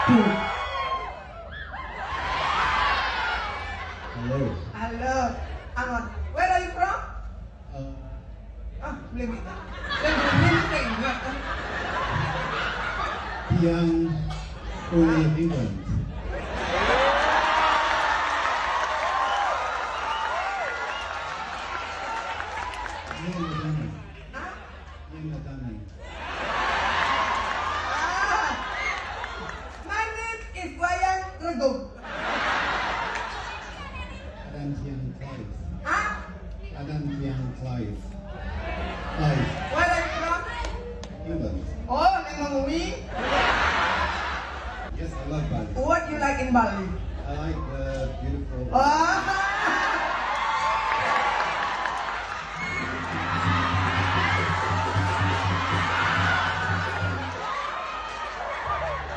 Tuh. Hello. Halo. Angon. Where are you from? Belum itu. Belum tengok. Yang oleh England. Yang Madani. Hah? Yang Madani. My name is Wayang Regum. Adam Yang Clive. Hah? Adam Yang Clive. Clive. Where are you from? England. Oh, Nengong Umi. Yes, I love Bali. What you like in Bali?